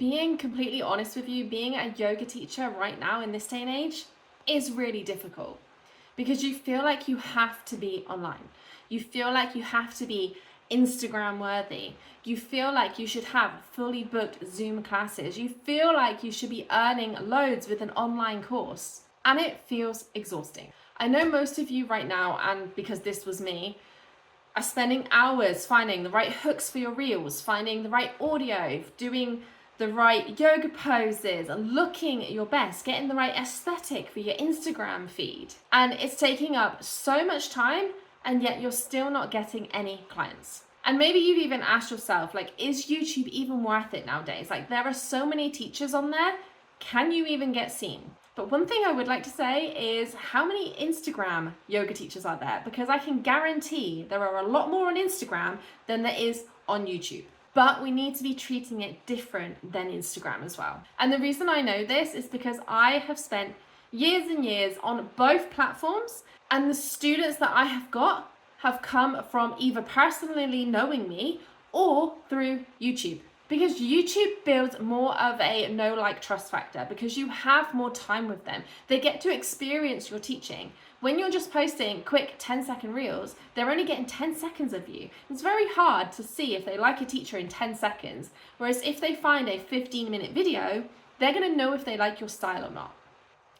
being completely honest with you, being a yoga teacher right now in this day and age is really difficult because you feel like you have to be online. You feel like you have to be Instagram worthy. You feel like you should have fully booked Zoom classes. You feel like you should be earning loads with an online course. And it feels exhausting. I know most of you right now, and because this was me, are spending hours finding the right hooks for your reels, finding the right audio, doing the right yoga poses, looking your best, getting the right aesthetic for your Instagram feed. And it's taking up so much time, and yet you're still not getting any clients. And maybe you've even asked yourself, like, is YouTube even worth it nowadays? Like, there are so many teachers on there. Can you even get seen? But one thing I would like to say is how many Instagram yoga teachers are there? Because I can guarantee there are a lot more on Instagram than there is on YouTube. But we need to be treating it different than Instagram as well. And the reason I know this is because I have spent years and years on both platforms, and the students that I have got have come from either personally knowing me or through YouTube. Because YouTube builds more of a know, like, trust factor because you have more time with them. They get to experience your teaching. When you're just posting quick 10-second reels, they're only getting 10 seconds of you. It's very hard to see if they like a teacher in 10 seconds. Whereas if they find a 15-minute video, they're going to know if they like your style or not.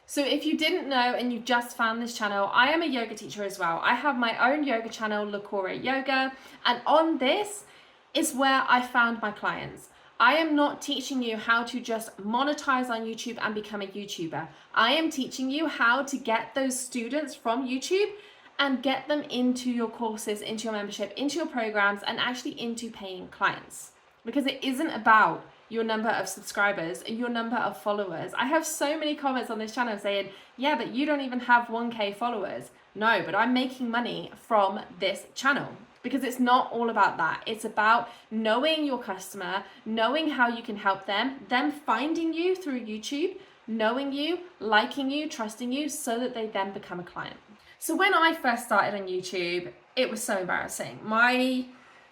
So if you didn't know and you just found this channel, I am a yoga teacher as well. I have my own yoga channel, Lakora Yoga, and on this is where I found my clients. I am not teaching you how to just monetize on YouTube and become a YouTuber. I am teaching you how to get those students from YouTube and get them into your courses, into your membership, into your programs, and actually into paying clients. Because it isn't about your number of subscribers and your number of followers. I have so many comments on this channel saying, yeah, but you don't even have 1K followers. No, but I'm making money from this channel. Because it's not all about that. It's about knowing your customer, knowing how you can help them finding you through YouTube, knowing you, liking you, trusting you, so that they then become a client. So when I first started on YouTube, it was so embarrassing. My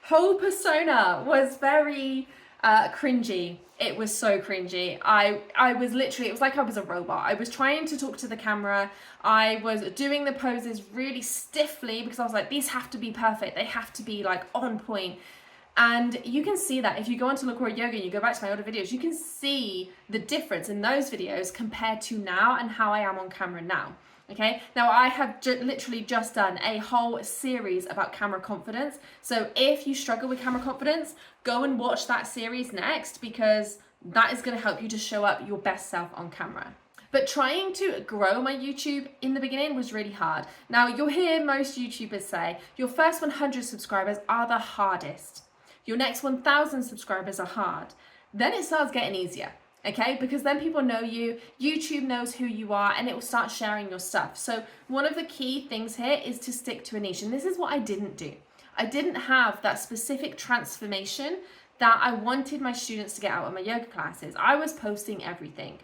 whole persona was very cringy. It was so cringy. I was literally, it was like I was a robot. I was trying to talk to the camera. I was doing the poses really stiffly because I was like, these have to be perfect. They have to be like on point. And you can see that if you go onto Lakora Yoga and you go back to my older videos, you can see the difference in those videos compared to now and how I am on camera now. Okay, now I have literally just done a whole series about camera confidence. So if you struggle with camera confidence, go and watch that series next because that is going to help you to show up your best self on camera. But trying to grow my YouTube in the beginning was really hard. Now you'll hear most YouTubers say your first 100 subscribers are the hardest. Your next 1,000 subscribers are hard. Then it starts getting easier. Okay, because then people know you, YouTube knows who you are, and it will start sharing your stuff. So one of the key things here is to stick to a niche. And this is what I didn't do. I didn't have that specific transformation that I wanted my students to get out of my yoga classes. I was posting everything.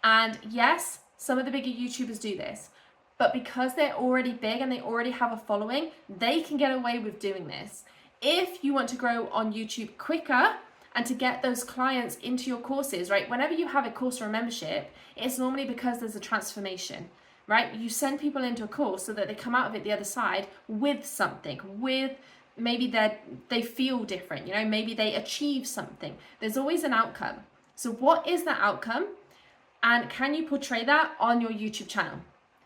And yes, some of the bigger YouTubers do this, but because they're already big and they already have a following, they can get away with doing this. If you want to grow on YouTube quicker, and to get those clients into your courses, right? Whenever you have a course or a membership, it's normally because there's a transformation, right? You send people into a course so that they come out of it the other side with something, with maybe they feel different, you know, maybe they achieve something. There's always an outcome. So what is that outcome? And can you portray that on your YouTube channel?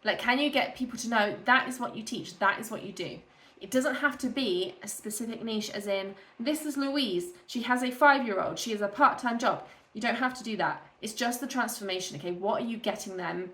Like, can you get people to know that is what you teach, that is what you do? It doesn't have to be a specific niche as in, this is Louise, she has a 5-year-old, she has a part-time job. You don't have to do that. It's just the transformation, okay? What are you getting them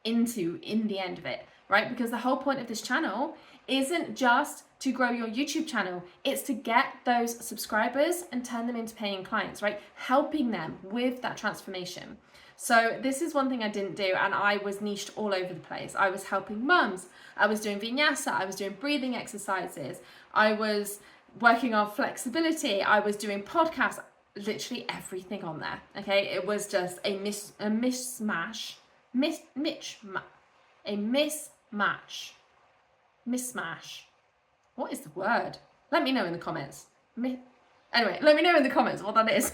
into in the end of it, right? Because the whole point of this channel isn't just to grow your YouTube channel, it's to get those subscribers and turn them into paying clients, right? Helping them with that transformation. So this is one thing I didn't do, and I was niched all over the place. I was helping mums, I was doing vinyasa, I was doing breathing exercises, I was working on flexibility, I was doing podcasts, literally everything on there, okay? It was just a mismatch. What is the word? Let me know in the comments. Anyway, let me know in the comments what that is.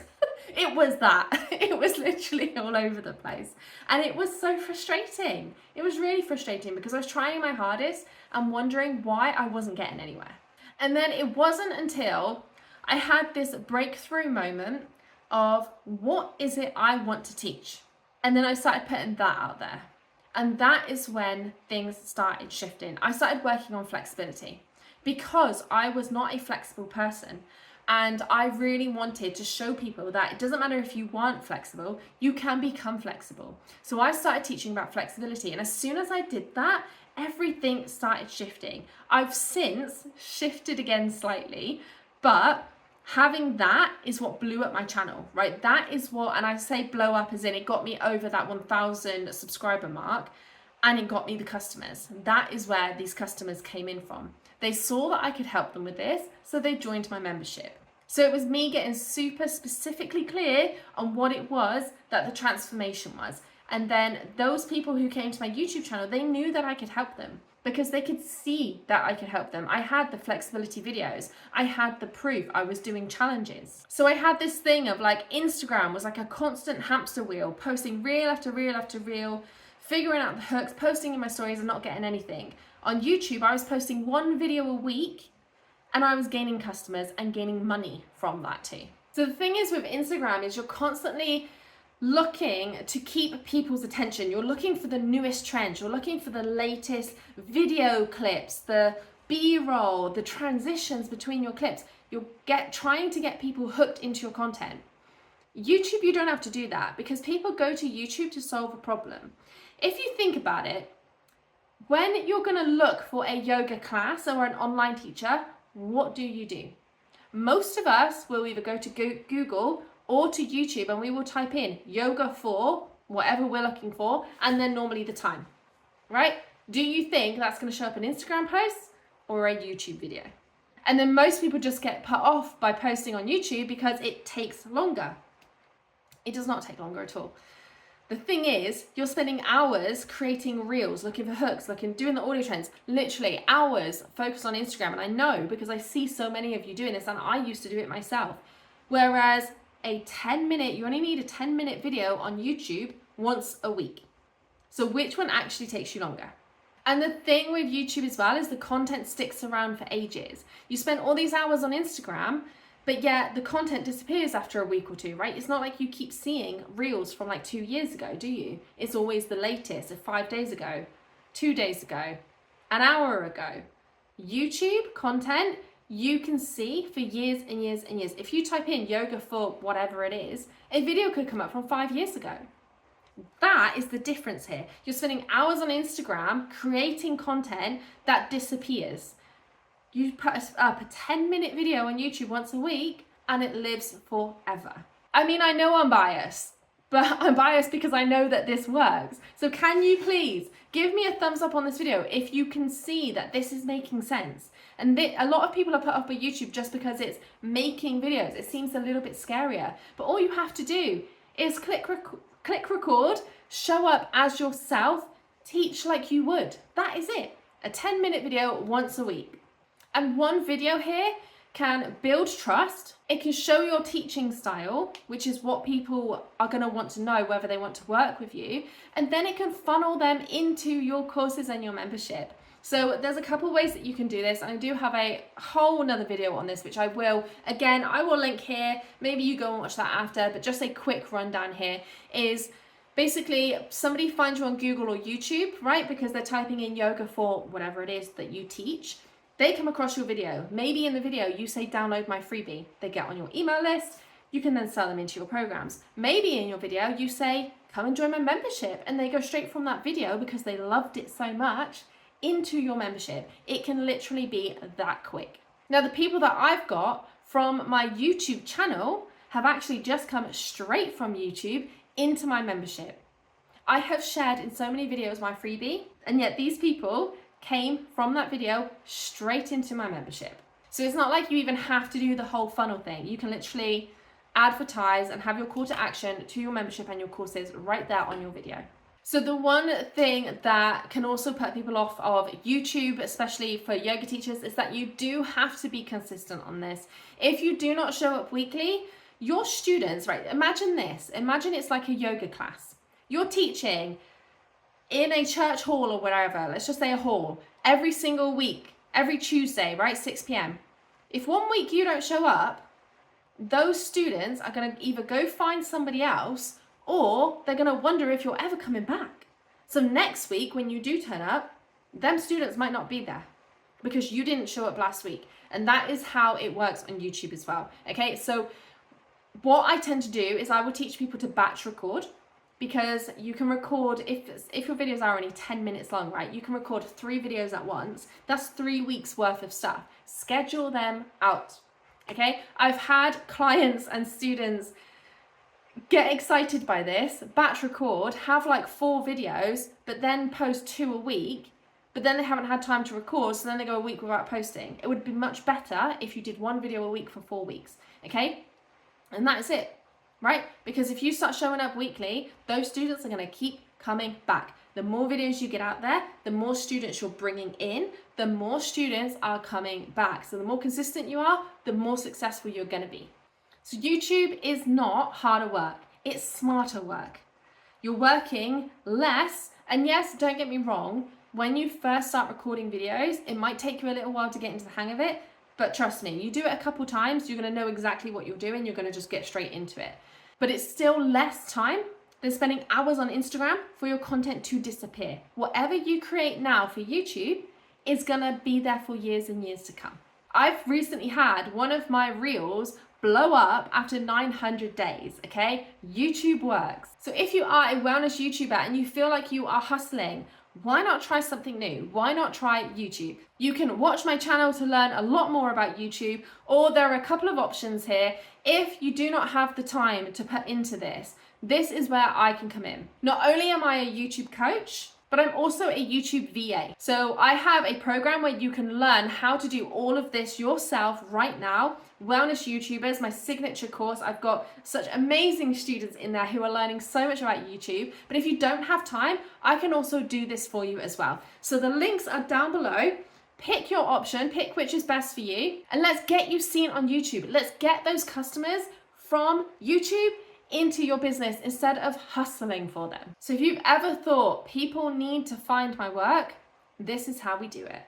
It was that. It was literally all over the place. And it was so frustrating. It was really frustrating because I was trying my hardest and wondering why I wasn't getting anywhere. And then it wasn't until I had this breakthrough moment of what is it I want to teach? And then I started putting that out there. And that is when things started shifting. I started working on flexibility because I was not a flexible person. And I really wanted to show people that it doesn't matter if you weren't flexible, you can become flexible. So I started teaching about flexibility. And as soon as I did that, everything started shifting. I've since shifted again slightly, but having that is what blew up my channel, right? That is what, and I say blow up as in it got me over that 1,000 subscriber mark and it got me the customers. That is where these customers came in from. They saw that I could help them with this, so they joined my membership. So it was me getting super specifically clear on what it was that the transformation was. And then those people who came to my YouTube channel, they knew that I could help them because they could see that I could help them. I had the flexibility videos. I had the proof. I was doing challenges. So I had this thing of like Instagram was like a constant hamster wheel, posting reel after reel after reel, figuring out the hooks, posting in my stories and not getting anything. On YouTube, I was posting one video a week and I was gaining customers and gaining money from that too. So the thing is with Instagram is you're constantly looking to keep people's attention. You're looking for the newest trends. You're looking for the latest video clips, the B-roll, the transitions between your clips. You're trying to get people hooked into your content. YouTube, you don't have to do that because people go to YouTube to solve a problem. If you think about it, when you're going to look for a yoga class or an online teacher, what do? Most of us will either go to Google or to YouTube and we will type in yoga for whatever we're looking for and then normally the time, right? Do you think that's going to show up in Instagram posts or a YouTube video? And then most people just get put off by posting on YouTube because it takes longer. It does not take longer at all. The thing is, you're spending hours creating reels, looking for hooks, doing the audio trends, literally hours focused on Instagram. And I know because I see so many of you doing this and I used to do it myself. Whereas you only need a 10-minute video on YouTube once a week. So which one actually takes you longer? And the thing with YouTube as well is the content sticks around for ages. You spend all these hours on Instagram, but yet the content disappears after a week or two, right? It's not like you keep seeing reels from like 2 years ago, do you? It's always the latest of 5 days ago, 2 days ago, an hour ago. YouTube content, you can see for years and years and years. If you type in yoga for whatever it is, a video could come up from 5 years ago. That is the difference here. You're spending hours on Instagram creating content that disappears. You put up a 10-minute video on YouTube once a week and it lives forever. I mean, I know I'm biased, but I'm biased because I know that this works. So can you please give me a thumbs up on this video if you can see that this is making sense? And a lot of people are put off by YouTube just because it's making videos. It seems a little bit scarier, but all you have to do is click record, show up as yourself, teach like you would. That is it. A 10-minute video once a week. And one video here can build trust. It can show your teaching style, which is what people are going to want to know whether they want to work with you. And then it can funnel them into your courses and your membership. So there's a couple ways that you can do this. And I do have a whole nother video on this, which I will link here. Maybe you go and watch that after, but just a quick rundown here is basically somebody finds you on Google or YouTube, right? Because they're typing in yoga for whatever it is that you teach. They come across your video. Maybe in the video you say download my freebie. They get on your email list. You can then sell them into your programs. Maybe in your video you say come and join my membership, and they go straight from that video because they loved it so much into your membership. It can literally be that quick. Now the people that I've got from my YouTube channel have actually just come straight from YouTube into my membership. I have shared in so many videos my freebie, and yet these people came from that video straight into my membership. So it's not like you even have to do the whole funnel thing. You can literally advertise and have your call to action to your membership and your courses right there on your video. So the one thing that can also put people off of YouTube, especially for yoga teachers, is that you do have to be consistent on this. If you do not show up weekly, your students, right? Imagine this. Imagine it's like a yoga class. You're teaching in a church hall or wherever, let's just say a hall, every single week, every Tuesday, right? 6 p.m. If one week you don't show up, those students are going to either go find somebody else or they're going to wonder if you're ever coming back. So next week, when you do turn up, them students might not be there because you didn't show up last week. And that is how it works on YouTube as well. Okay, so what I tend to do is I will teach people to batch record, because you can record, if your videos are only 10 minutes long, right, you can record 3 videos at once. That's 3 weeks worth of stuff. Schedule them out. Okay, I've had clients and students get excited by this, batch record, have like 4 videos, but then post 2 a week, but then they haven't had time to record, so then they go a week without posting. It would be much better if you did 1 video a week for 4 weeks, okay? And that is it, right? Because if you start showing up weekly, those students are gonna keep coming back. The more videos you get out there, the more students you're bringing in, the more students are coming back. So the more consistent you are, the more successful you're gonna be. So YouTube is not harder work, it's smarter work. You're working less, and yes, don't get me wrong, when you first start recording videos, it might take you a little while to get into the hang of it, but trust me, you do it a couple times, you're gonna know exactly what you're doing, you're gonna just get straight into it. But it's still less time than spending hours on Instagram for your content to disappear. Whatever you create now for YouTube is gonna be there for years and years to come. I've recently had one of my reels blow up after 900 days, okay? YouTube works. So if you are a wellness YouTuber and you feel like you are hustling, why not try something new? Why not try YouTube? You can watch my channel to learn a lot more about YouTube, or there are a couple of options here. If you do not have the time to put into this, this is where I can come in. Not only am I a YouTube coach, but I'm also a YouTube VA. So I have a program where you can learn how to do all of this yourself right now. Wellness YouTubers, my signature course. I've got such amazing students in there who are learning so much about YouTube. But if you don't have time, I can also do this for you as well. So the links are down below. Pick your option, pick which is best for you, and let's get you seen on YouTube. Let's get those customers from YouTube into your business instead of hustling for them. So if you've ever thought people need to find my work, this is how we do it.